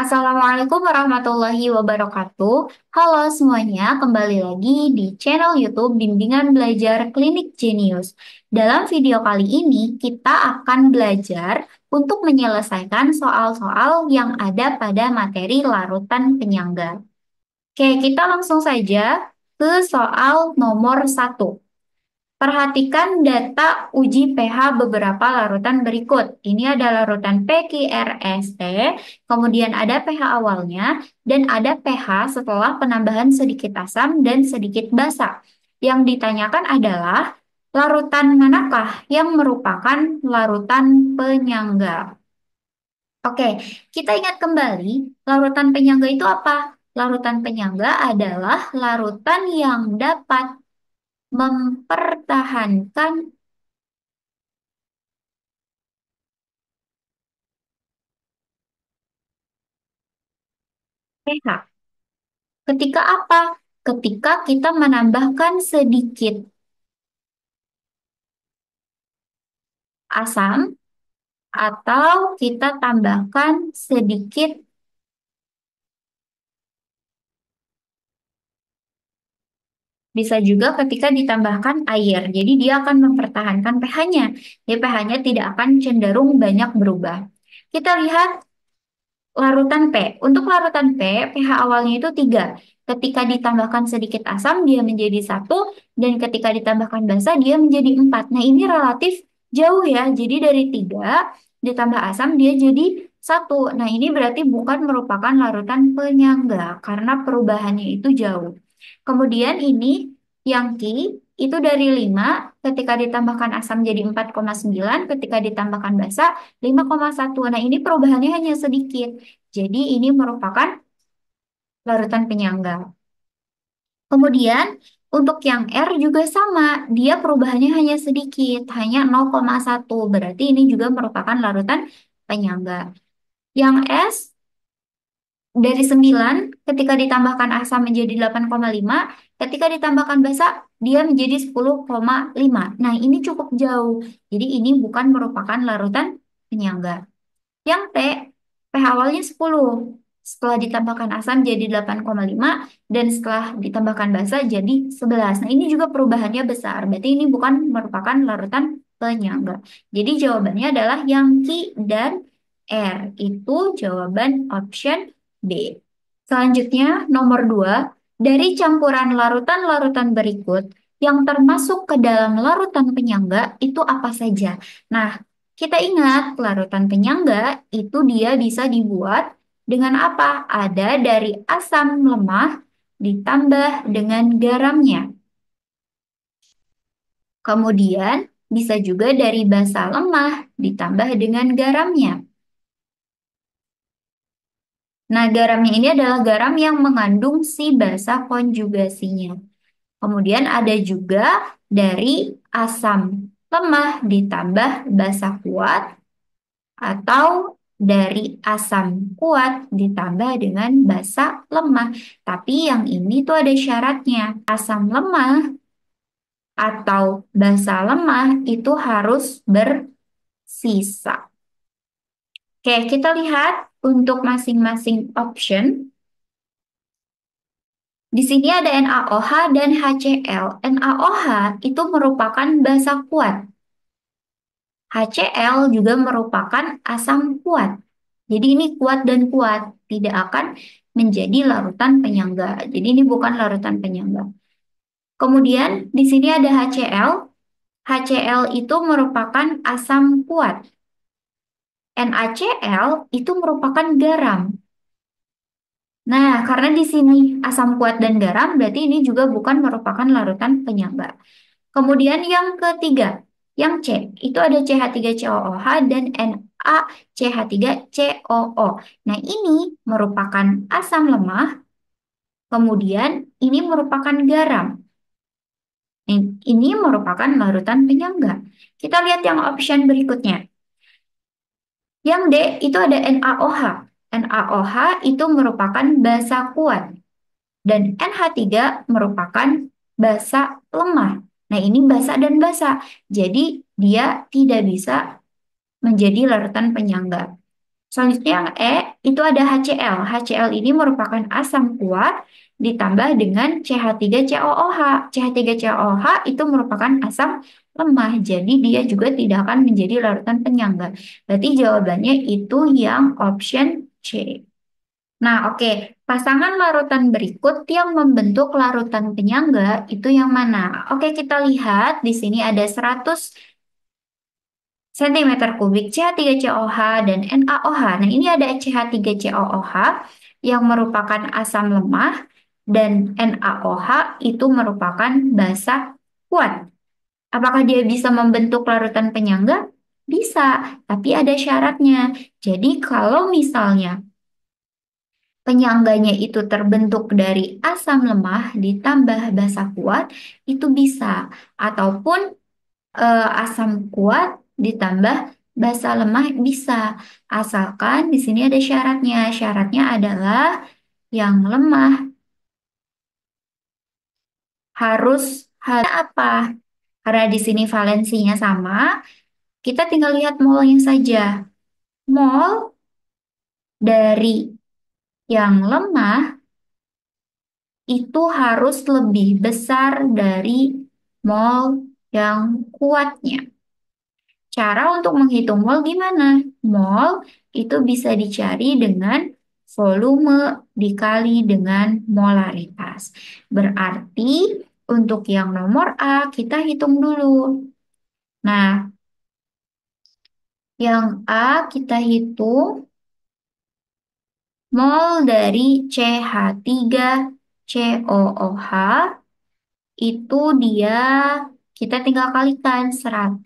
Assalamualaikum warahmatullahi wabarakatuh. Halo semuanya, kembali lagi di channel YouTube Bimbingan Belajar Klinik Jenius. Dalam video kali ini, kita akan belajar untuk menyelesaikan soal-soal yang ada pada materi larutan penyangga. Oke, kita langsung saja ke soal nomor 1. Perhatikan data uji pH beberapa larutan berikut. Ini ada larutan PQRST, kemudian ada pH awalnya, dan ada pH setelah penambahan sedikit asam dan sedikit basa. Yang ditanyakan adalah larutan manakah yang merupakan larutan penyangga. Oke, kita ingat kembali, larutan penyangga itu apa? Larutan penyangga adalah larutan yang dapat mempertahankan pH. Ketika apa? Ketika kita menambahkan sedikit asam atau kita tambahkan sedikit, bisa juga ketika ditambahkan air. Jadi dia akan mempertahankan pH-nya. Jadi pH-nya tidak akan cenderung banyak berubah. Kita lihat larutan P. Untuk larutan P, pH awalnya itu 3. Ketika ditambahkan sedikit asam, dia menjadi 1. Dan ketika ditambahkan basa, dia menjadi 4. Nah, ini relatif jauh ya. Jadi dari 3 ditambah asam, dia jadi 1. Nah, ini berarti bukan merupakan larutan penyangga. Karena perubahannya itu jauh. Kemudian ini yang Ki, itu dari 5. Ketika ditambahkan asam jadi 4,9. Ketika ditambahkan basa, 5,1. Nah, ini perubahannya hanya sedikit. Jadi ini merupakan larutan penyangga. Kemudian untuk yang R juga sama, dia perubahannya hanya sedikit, hanya 0,1. Berarti ini juga merupakan larutan penyangga. Yang S dari 9 ketika ditambahkan asam menjadi 8,5, ketika ditambahkan basa dia menjadi 10,5. Nah, ini cukup jauh. Jadi ini bukan merupakan larutan penyangga. Yang T, pH awalnya 10. Setelah ditambahkan asam jadi 8,5 dan setelah ditambahkan basa jadi 11. Nah, ini juga perubahannya besar. Berarti ini bukan merupakan larutan penyangga. Jadi jawabannya adalah yang Q dan R. Itu jawaban option B. Selanjutnya, nomor 2. Dari campuran larutan-larutan berikut, yang termasuk ke dalam larutan penyangga itu apa saja? Nah, kita ingat, larutan penyangga itu dia bisa dibuat dengan apa? Ada dari asam lemah ditambah dengan garamnya. Kemudian bisa juga dari basa lemah ditambah dengan garamnya. Nah, garamnya ini adalah garam yang mengandung si basa konjugasinya. Kemudian ada juga dari asam lemah ditambah basa kuat, atau dari asam kuat ditambah dengan basa lemah. Tapi yang ini tuh ada syaratnya. Asam lemah atau basa lemah itu harus bersisa. Oke, kita lihat untuk masing-masing option. Di sini ada NaOH dan HCl. NaOH itu merupakan basa kuat. HCl juga merupakan asam kuat. Jadi ini kuat dan kuat, tidak akan menjadi larutan penyangga. Jadi ini bukan larutan penyangga. Kemudian di sini ada HCl. HCl itu merupakan asam kuat. NaCl itu merupakan garam. Nah, karena di sini asam kuat dan garam, berarti ini juga bukan merupakan larutan penyangga. Kemudian yang ketiga, yang C, itu ada CH3COOH dan NaCH3COO. Nah, ini merupakan asam lemah, kemudian ini merupakan garam. Ini merupakan larutan penyangga. Kita lihat yang option berikutnya. Yang D, itu ada NaOH. NaOH itu merupakan basa kuat. Dan NH3 merupakan basa lemah. Nah, ini basa dan basa. Jadi, dia tidak bisa menjadi larutan penyangga. Selanjutnya yang E itu ada HCl. HCl ini merupakan asam kuat ditambah dengan CH3COOH. CH3COOH itu merupakan asam lemah, jadi dia juga tidak akan menjadi larutan penyangga. Berarti jawabannya itu yang option C. Nah, oke. Pasangan larutan berikut yang membentuk larutan penyangga itu yang mana? Oke, kita lihat di sini ada 100 cm kubik CH3COH dan NaOH. Nah, ini ada CH3COOH yang merupakan asam lemah dan NaOH itu merupakan basa kuat. Apakah dia bisa membentuk larutan penyangga? Bisa, tapi ada syaratnya. Jadi kalau misalnya penyangganya itu terbentuk dari asam lemah ditambah basa kuat, itu bisa. Ataupun asam kuat ditambah basa lemah bisa. Asalkan di sini ada syaratnya. Syaratnya adalah yang lemah harus harusnya apa? Karena di sini valensinya sama, kita tinggal lihat molnya saja. Mol dari yang lemah itu harus lebih besar dari mol yang kuatnya. Cara untuk menghitung mol gimana? Mol itu bisa dicari dengan volume dikali dengan molaritas. Berarti untuk yang nomor A kita hitung dulu. Nah, yang A kita hitung mol dari CH3COOH itu dia kita tinggal kalikan 100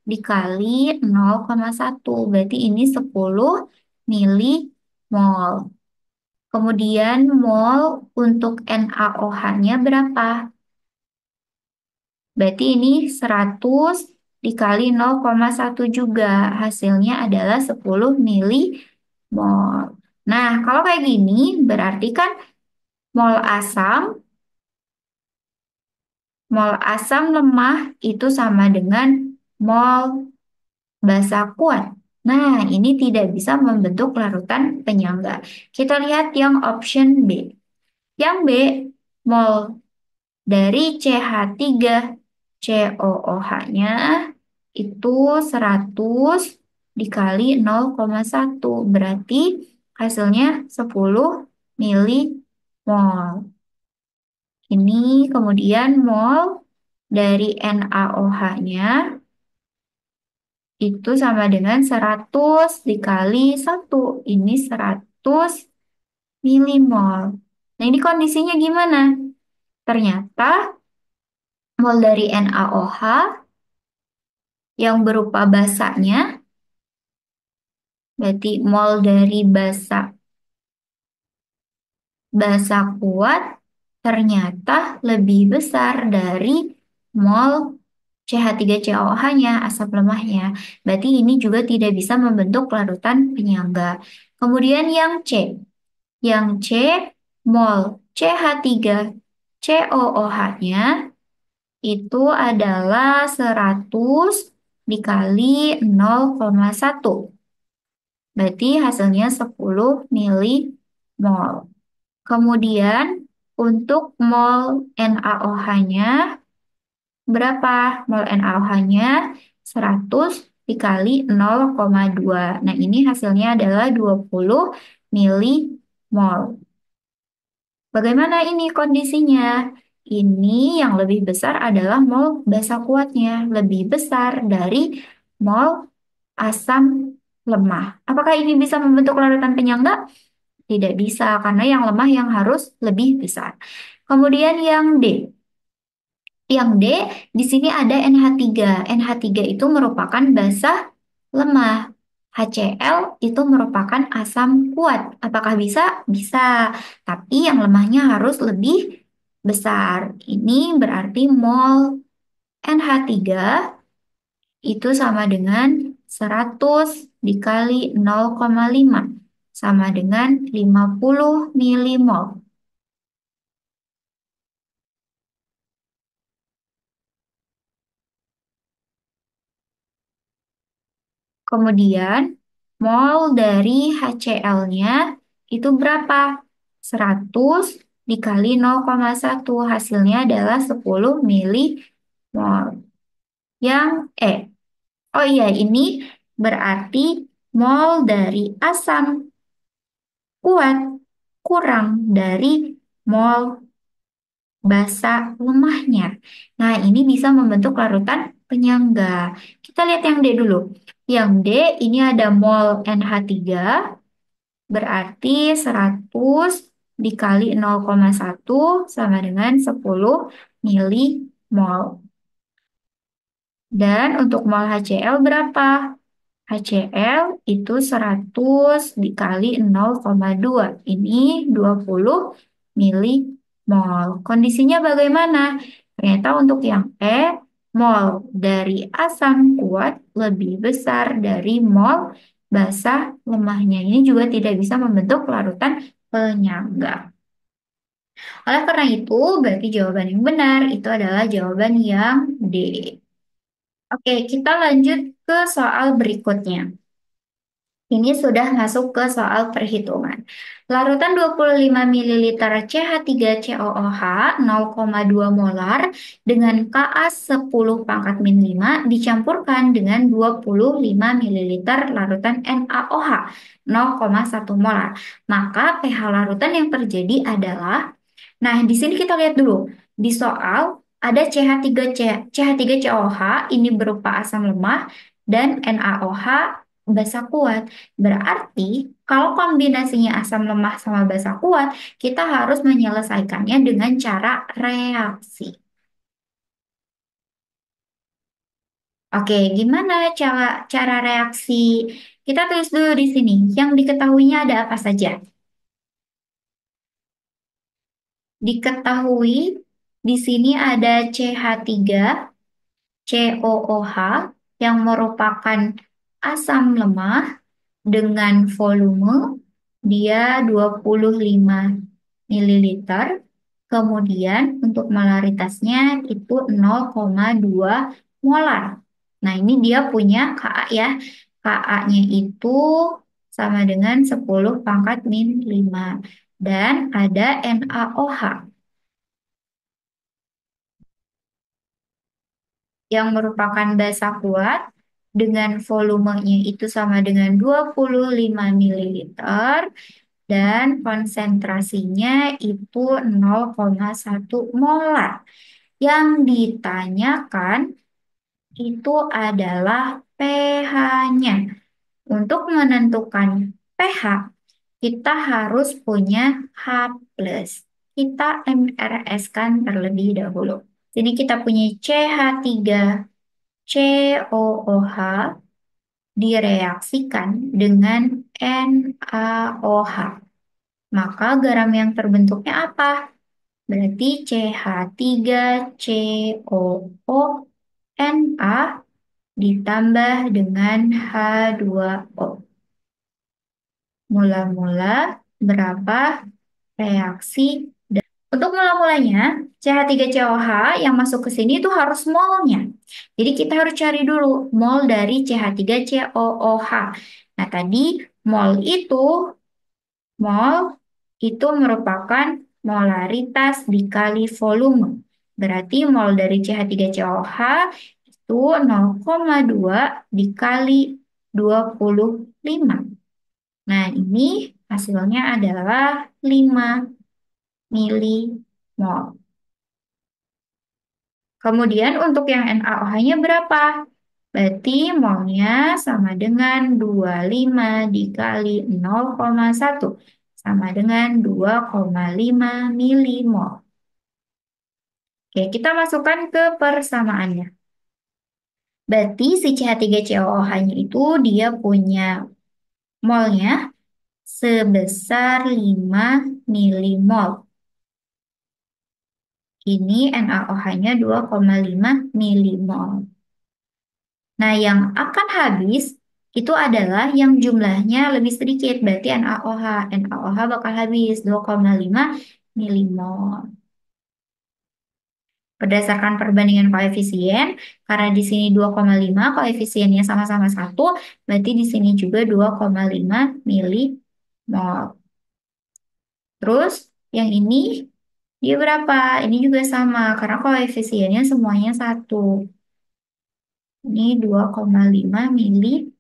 dikali 0,1. Berarti ini 10 milimol. Kemudian mol untuk NaOH-nya berapa? Berarti ini 100 dikali 0,1 juga. Hasilnya adalah 10 milimol. Nah, kalau kayak gini berarti kan mol asam mol asam lemah itu sama dengan mol basa kuat. Nah, ini tidak bisa membentuk larutan penyangga. Kita lihat yang option B. Yang B, mol dari CH3COOH-nya itu 100 dikali 0,1. Berarti hasilnya 10 milimol. Ini kemudian mol dari NaOH-nya itu sama dengan 100 dikali 1. Ini 100 milimol. Nah, ini kondisinya gimana? Ternyata mol dari NaOH yang berupa basanya, berarti mol dari basa kuat ternyata lebih besar dari mol CH3COOH-nya, asam lemahnya. Berarti ini juga tidak bisa membentuk larutan penyangga. Kemudian yang C. Yang C, mol CH3COOH-nya itu adalah 100 dikali 0,1. Berarti hasilnya 10 milimol. Kemudian untuk mol NaOH-nya berapa? Mol NaOH-nya 100 dikali 0,2. Nah, ini hasilnya adalah 20 milimol. Bagaimana ini kondisinya? Ini yang lebih besar adalah mol basa kuatnya, lebih besar dari mol asam lemah. Apakah ini bisa membentuk larutan penyangga? Tidak bisa, karena yang lemah yang harus lebih besar. Kemudian yang D. Yang D, di sini ada NH3. NH3 itu merupakan basa lemah. HCl itu merupakan asam kuat. Apakah bisa? Bisa. Tapi yang lemahnya harus lebih besar. Ini berarti mol NH3 itu sama dengan 100 dikali 0,5. Sama dengan 50 milimol. Kemudian Mol dari HCl-nya itu berapa? 100 dikali 0,1. Hasilnya adalah 10 milimol. Yang, oh iya, ini berarti mol dari asam kuat kurang dari mol basa lemahnya. Nah, ini bisa membentuk larutan penyangga. Kita lihat yang D dulu. Yang D ini ada mol NH3 berarti 100 dikali 0,1 sama dengan 10 milimol. Dan untuk mol HCl berapa? HCl itu 100 dikali 0,2. Ini 20 milimol. Kondisinya bagaimana? Ternyata untuk yang mol dari asam kuat lebih besar dari mol basah lemahnya. Ini juga tidak bisa membentuk larutan penyangga. Oleh karena itu, berarti jawaban yang benar itu adalah jawaban yang D. Oke, kita lanjut ke soal berikutnya. Ini sudah masuk ke soal perhitungan. Larutan 25 ml CH3COOH 0,2 molar dengan Ka 10 pangkat min 5 dicampurkan dengan 25 ml larutan NaOH 0,1 molar. Maka pH larutan yang terjadi adalah, nah di sini kita lihat dulu. Di soal ada CH3COH ini berupa asam lemah dan NaOH basa kuat. Berarti kalau kombinasinya asam lemah sama basa kuat, kita harus menyelesaikannya dengan cara reaksi. Oke, gimana cara reaksi? Kita tulis dulu di sini. Yang diketahuinya ada apa saja? Diketahui di sini ada CH3, COOH yang merupakan asam lemah dengan volume dia 25 mililiter. Kemudian untuk molaritasnya itu 0,2 molar. Nah, ini dia punya Ka ya. Ka-nya itu sama dengan 10 pangkat min 5. Dan ada NaOH yang merupakan basa kuat dengan volumenya itu sama dengan 25 mililiter dan konsentrasinya itu 0,1 molar. Yang ditanyakan itu adalah pH-nya. Untuk menentukan pH, kita harus punya H+. Kita MRS-kan terlebih dahulu. Jadi kita punya CH3COOH direaksikan dengan NaOH. Maka garam yang terbentuknya apa? Berarti CH3COONA ditambah dengan H2O. Mula-mula berapa reaksi? Untuk mula-mulanya, CH3COH yang masuk ke sini itu harus molnya. Jadi kita harus cari dulu mol dari CH3COOH. Nah, tadi mol itu mol itu merupakan molaritas dikali volume. Berarti mol dari CH3COH itu 0,2 dikali 25. Nah, ini hasilnya adalah 5 milimol. Kemudian untuk yang NaOH-nya berapa? Berarti molnya sama dengan 25 dikali 0,1 sama dengan 2,5 milimol. Oke, kita masukkan ke persamaannya. Berarti si CH3COOH-nya itu dia punya molnya sebesar 5 milimol. Ini NaOH-nya 2,5 milimol. Nah, yang akan habis itu adalah yang jumlahnya lebih sedikit, berarti NaOH. NaOH bakal habis 2,5 milimol. Berdasarkan perbandingan koefisien, karena di sini 2,5 koefisiennya sama-sama 1, berarti di sini juga 2,5 milimol. Terus yang ini dia berapa? Ini juga sama, karena koefisiennya semuanya 1. Ini 2,5 milimol.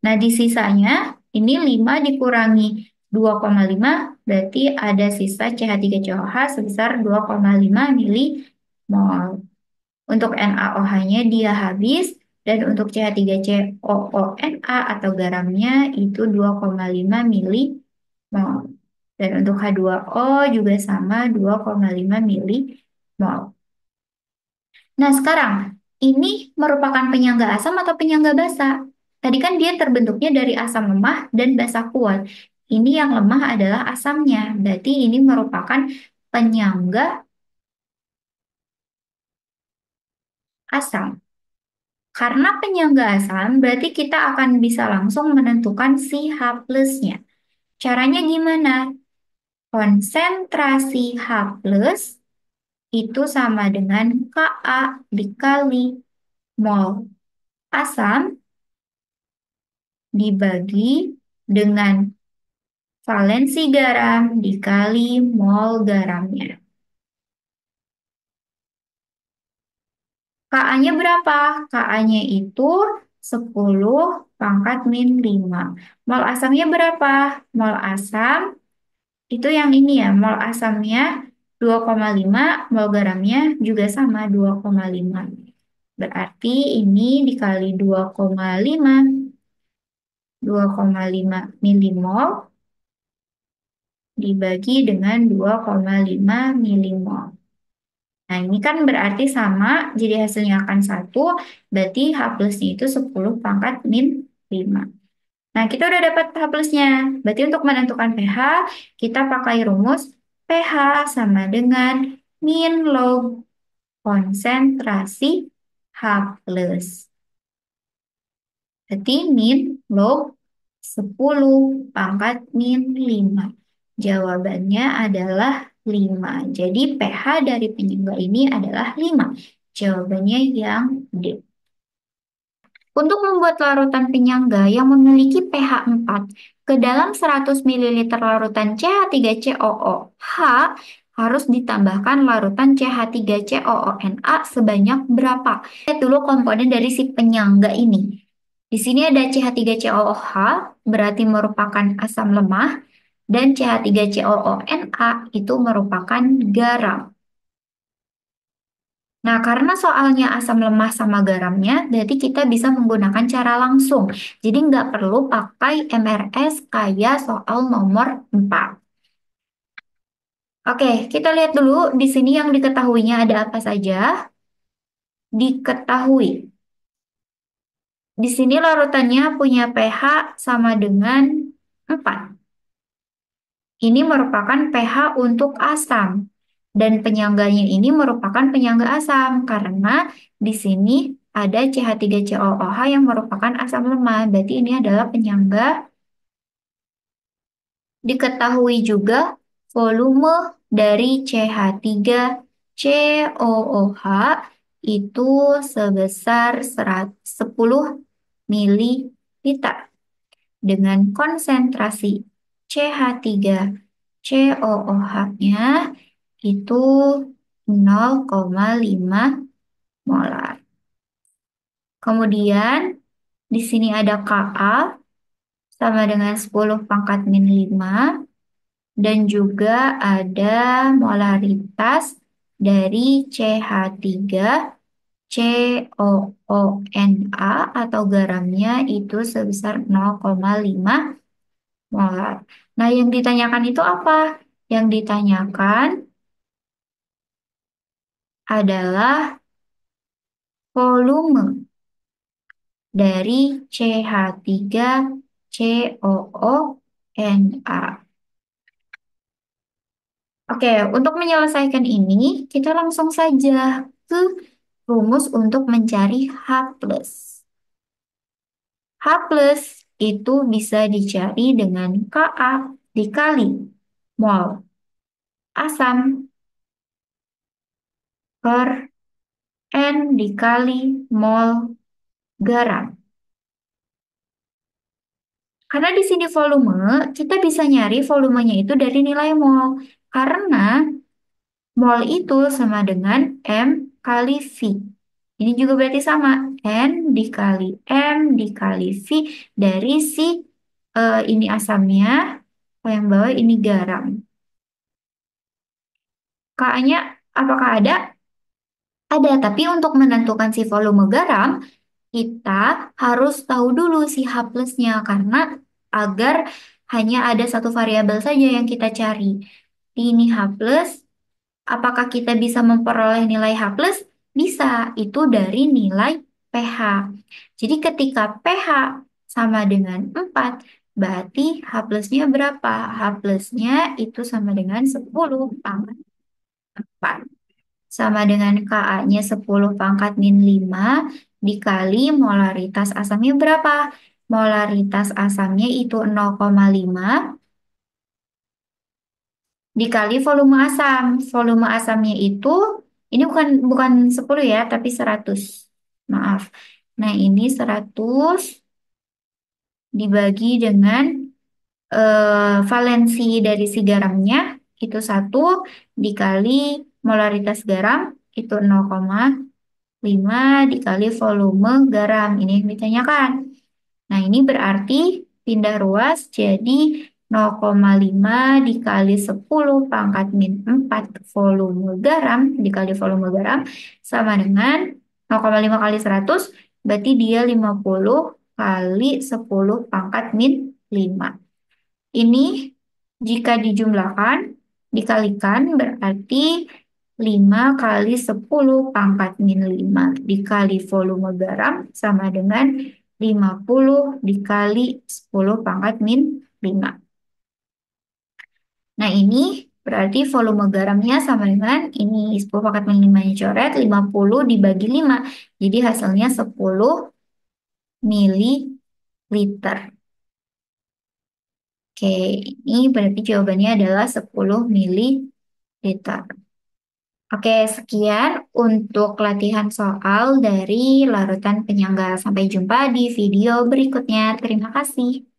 Nah, di sisanya, ini 5 dikurangi 2,5, berarti ada sisa CH3COH sebesar 2,5 milimol. Untuk NaOH-nya dia habis, dan untuk CH3COONA atau garamnya itu 2,5 milimol. Dan untuk H2O juga sama 2,5 milimol. Nah, sekarang ini merupakan penyangga asam atau penyangga basa? Tadi kan dia terbentuknya dari asam lemah dan basa kuat. Ini yang lemah adalah asamnya. Berarti ini merupakan penyangga asam. Karena penyangga asam, berarti kita akan bisa langsung menentukan si H plusnya. Caranya gimana? Konsentrasi H plus itu sama dengan Ka dikali mol asam dibagi dengan valensi garam dikali mol garamnya. Ka-nya berapa? Ka-nya itu 10 pangkat min 5. Mol asamnya berapa? Mol asam itu yang ini ya, mol asamnya 2,5, mol garamnya juga sama 2,5. Berarti ini dikali 2,5. 2,5 milimol dibagi dengan 2,5 milimol. Nah, ini kan berarti sama, jadi hasilnya akan 1, berarti H plusnya itu 10 pangkat min 5. Nah, kita udah dapat H plusnya. Berarti untuk menentukan pH, kita pakai rumus pH sama dengan min log konsentrasi H plus. Berarti min log 10 pangkat min 5. Jawabannya adalah 5. Jadi pH dari penyangga ini adalah 5. Jawabannya yang D. Untuk membuat larutan penyangga yang memiliki pH 4, ke dalam 100 ml larutan CH3COOH harus ditambahkan larutan CH3COONA sebanyak berapa? Lihat dulu komponen dari si penyangga ini. Di sini ada CH3COOH, berarti merupakan asam lemah, dan CH3COONA itu merupakan garam. Nah, karena soalnya asam lemah sama garamnya, berarti kita bisa menggunakan cara langsung. Jadi nggak perlu pakai MRS kayak soal nomor 4. Oke, kita lihat dulu di sini yang diketahuinya ada apa saja. Diketahui. Di sini larutannya punya pH sama dengan 4. Ini merupakan pH untuk asam. Dan penyangganya ini merupakan penyangga asam karena di sini ada CH3COOH yang merupakan asam lemah. Berarti ini adalah penyangga. Diketahui juga volume dari CH3COOH itu sebesar 10 ml dengan konsentrasi CH3COOH-nya itu 0,5 molar. Kemudian di sini ada Ka sama dengan 10 pangkat min 5 dan juga ada molaritas dari CH3COONA atau garamnya itu sebesar 0,5 molar. Nah, yang ditanyakan itu apa? Yang ditanyakan adalah volume dari CH3COONA. Oke, untuk menyelesaikan ini, kita langsung saja ke rumus untuk mencari H plus. H plus itu bisa dicari dengan Ka dikali mol asam per N dikali mol garam. Karena di sini volume, kita bisa nyari volumenya itu dari nilai mol. Karena mol itu sama dengan M kali V. Ini juga berarti sama. N dikali M dikali V dari si ini asamnya, yang bawah ini garam. K-nya apakah ada? Ada, tapi untuk menentukan si volume garam, kita harus tahu dulu si H plusnya karena agar hanya ada satu variabel saja yang kita cari. Ini H plus, apakah kita bisa memperoleh nilai H plus? Bisa, itu dari nilai pH. Jadi ketika pH sama dengan 4, berarti H plusnya berapa? H plusnya itu sama dengan 10 pangkat 4. Sama dengan Ka-nya 10 pangkat min 5 dikali molaritas asamnya berapa? Molaritas asamnya itu 0,5 dikali volume asam. Volume asamnya itu, ini bukan 10 ya, tapi 100. Maaf. Nah, ini 100 dibagi dengan valensi dari si garamnya, itu 1 dikali molaritas garam, itu 0,5 dikali volume garam. Ini yang ditanyakan. Nah, ini berarti pindah ruas jadi 0,5 dikali 10 pangkat min 4 volume garam dikali volume garam sama dengan 0,5 kali 100 berarti dia 50 kali 10 pangkat min 5. Ini jika dijumlahkan, dikalikan berarti 5 kali 10 pangkat min 5 dikali volume garam sama dengan 50 dikali 10 pangkat min 5. Nah, ini berarti volume garamnya sama dengan ini 10 pangkat min 5 nya coret, 50 dibagi 5. Jadi hasilnya 10 mililiter. Oke, ini berarti jawabannya adalah 10 mililiter. Oke, sekian untuk latihan soal dari larutan penyangga. Sampai jumpa di video berikutnya. Terima kasih.